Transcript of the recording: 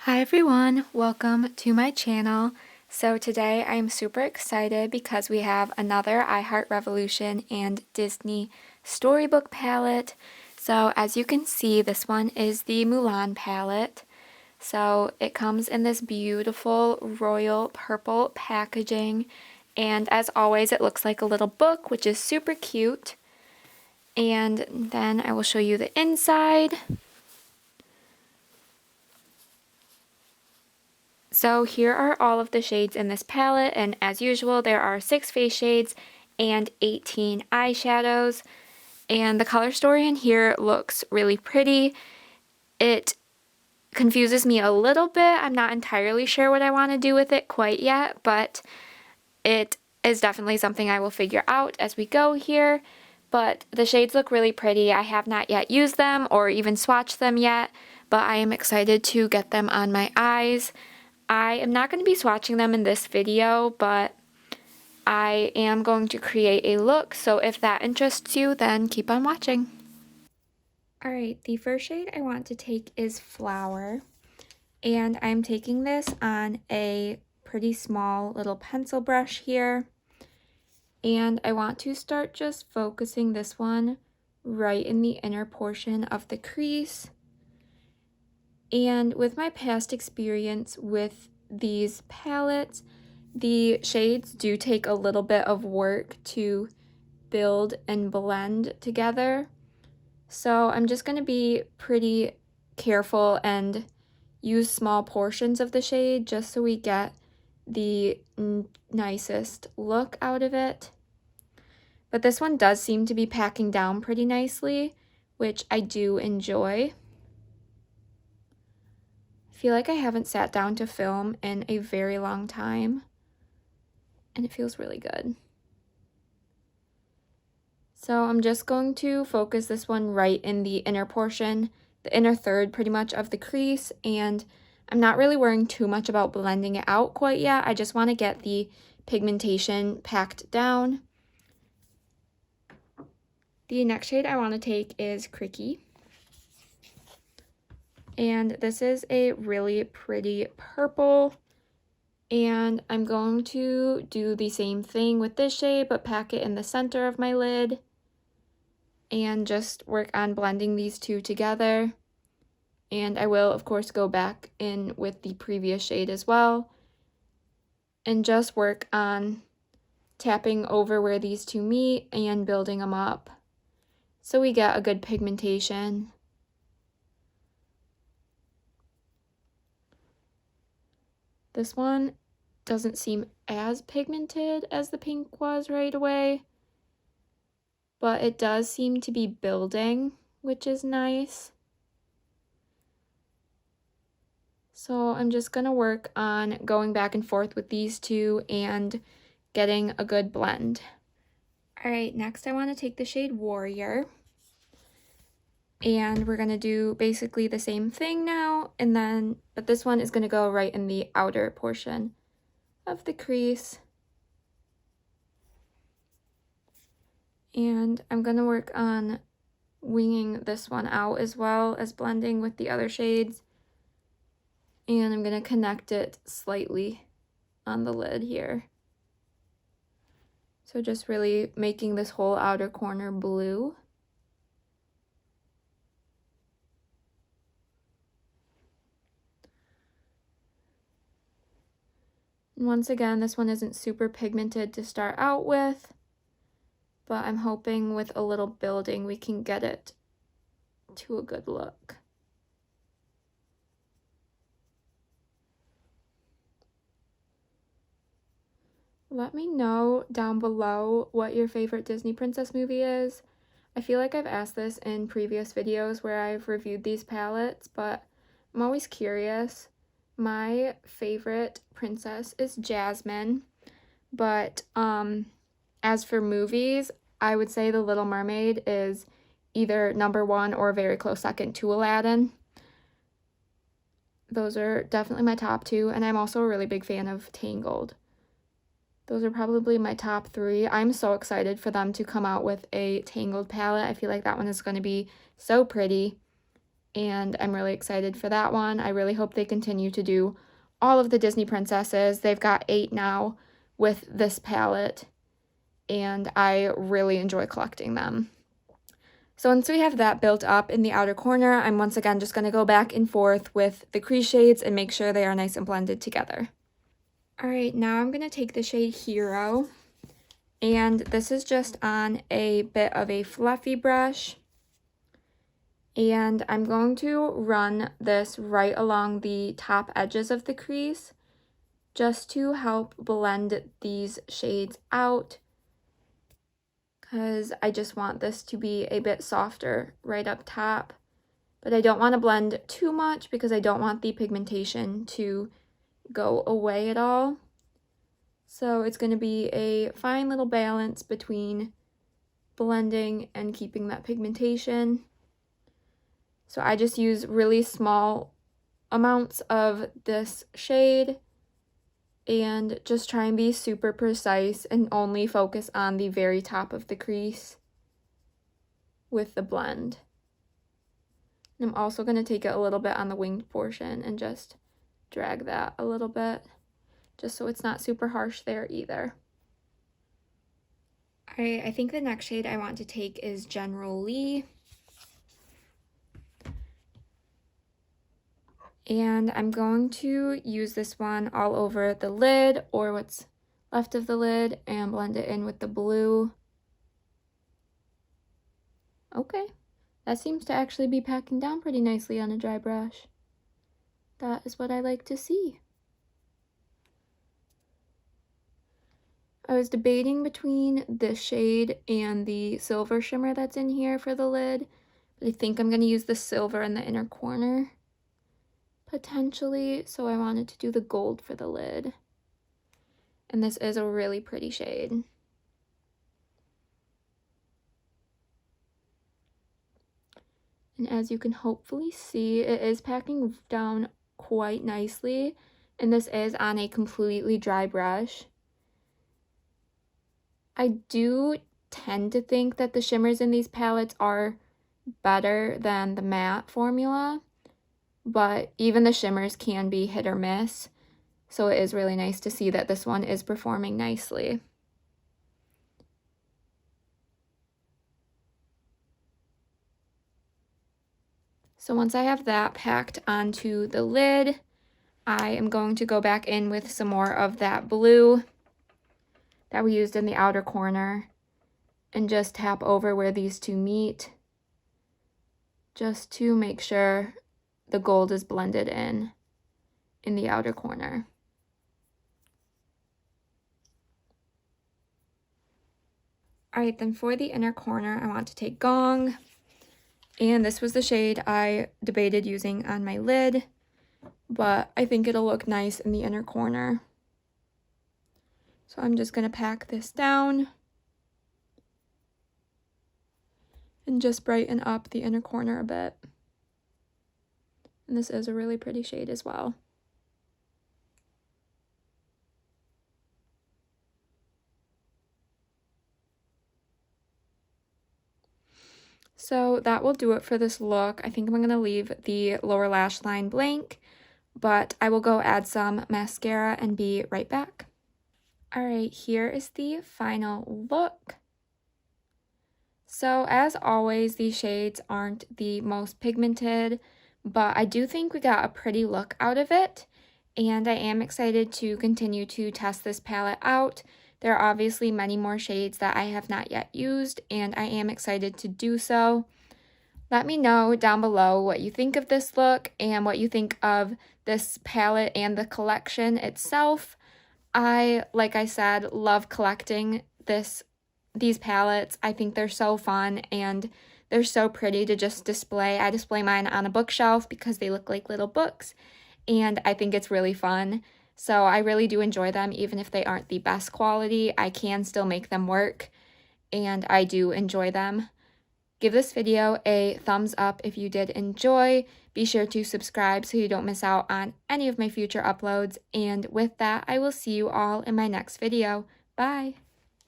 Hi everyone, welcome to my channel. So today I'm super excited because we have another I Heart Revolution and Disney storybook palette. So as you can see, this one is the Mulan palette. So it comes in this beautiful royal purple packaging, and as always it looks like a little book, which is super cute. And then I will show you the inside. So here are all of the shades in this palette, and as usual there are 6 face shades and 18 eyeshadows. And the color story in here looks really pretty. It confuses me a little bit. I'm not entirely sure what I want to do with it quite yet, but it is definitely something I will figure out as we go here. But the shades look really pretty. I have not yet used them or even swatched them yet, but I am excited to get them on my eyes. I am not going to be swatching them in this video, but I am going to create a look, so if that interests you, then keep on watching. Alright, the first shade I want to take is Flower, and I'm taking this on a pretty small little pencil brush here, and I want to start just focusing this one right in the inner portion of the crease. And with my past experience with these palettes, the shades do take a little bit of work to build and blend together. So I'm just going to be pretty careful and use small portions of the shade just so we get the nicest look out of it. But this one does seem to be packing down pretty nicely, which I do enjoy. I feel like I haven't sat down to film in a very long time, and it feels really good. So I'm just going to focus this one right in the inner portion, the inner third pretty much of the crease, and I'm not really worrying too much about blending it out quite yet. I just want to get the pigmentation packed down. The next shade I want to take is Icky. And this is a really pretty purple, and I'm going to do the same thing with this shade but pack it in the center of my lid and just work on blending these two together. And I will of course go back in with the previous shade as well and just work on tapping over where these two meet and building them up so we get a good pigmentation. This one doesn't seem as pigmented as the pink was right away, but it does seem to be building, which is nice. So I'm just going to work on going back and forth with these two and getting a good blend. Alright, next I want to take the shade Warrior. And we're going to do basically the same thing now, but this one is going to go right in the outer portion of the crease. And I'm going to work on winging this one out as well as blending with the other shades. And I'm going to connect it slightly on the lid here. So just really making this whole outer corner blue. And once again, this one isn't super pigmented to start out with, but I'm hoping with a little building we can get it to a good look. Let me know down below what your favorite Disney princess movie is. I feel like I've asked this in previous videos where I've reviewed these palettes, but I'm always curious. My favorite princess is Jasmine, but as for movies, I would say The Little Mermaid is either number one or a very close second to Aladdin. Those are definitely my top two, and I'm also a really big fan of Tangled. Those are probably my top three. I'm so excited for them to come out with a Tangled palette. I feel like that one is going to be so pretty. and I'm really excited for that one. I really hope they continue to do all of the Disney princesses. They've got 8 now with this palette, and I really enjoy collecting them. So once we have that built up in the outer corner, I'm once again just going to go back and forth with the crease shades and make sure they are nice and blended together. Alright, now I'm going to take the shade Hero, and this is just on a bit of a fluffy brush, and I'm going to run this right along the top edges of the crease just to help blend these shades out, because I just want this to be a bit softer right up top, but I don't want to blend too much because I don't want the pigmentation to go away at all. So it's going to be a fine little balance between blending and keeping that pigmentation. So I just use really small amounts of this shade and just try and be super precise and only focus on the very top of the crease with the blend. And I'm also going to take it a little bit on the winged portion and just drag that a little bit, just so it's not super harsh there either. Alright, I think the next shade I want to take is General Lee. And I'm going to use this one all over the lid, or what's left of the lid, and blend it in with the blue. Okay, that seems to actually be packing down pretty nicely on a dry brush. That is what I like to see. I was debating between this shade and the silver shimmer that's in here for the lid, but I think I'm going to use the silver in the inner corner, potentially, so I wanted to do the gold for the lid. And this is a really pretty shade. And as you can hopefully see, it is packing down quite nicely, and this is on a completely dry brush. I do tend to think that the shimmers in these palettes are better than the matte formula, but even the shimmers can be hit or miss, so it is really nice to see that this one is performing nicely. So once I have that packed onto the lid, I am going to go back in with some more of that blue that we used in the outer corner and just tap over where these two meet, just to make sure the gold is blended in the outer corner. Alright, then for the inner corner, I want to take Gong, and this was the shade I debated using on my lid, but I think it'll look nice in the inner corner. So I'm just going to pack this down and just brighten up the inner corner a bit. And this is a really pretty shade as well. So that will do it for this look. I think I'm going to leave the lower lash line blank, but I will go add some mascara and be right back. Alright, here is the final look. So as always, these shades aren't the most pigmented, but I do think we got a pretty look out of it, and I am excited to continue to test this palette out. There are obviously many more shades that I have not yet used, and I am excited to do so. Let me know down below what you think of this look and what you think of this palette and the collection itself. Like I said, love collecting these palettes. I think they're so fun and they're so pretty to just display. I display mine on a bookshelf because they look like little books, and I think it's really fun. So I really do enjoy them, even if they aren't the best quality. I can still make them work, and I do enjoy them. Give this video a thumbs up if you did enjoy. Be sure to subscribe so you don't miss out on any of my future uploads. And with that, I will see you all in my next video. Bye!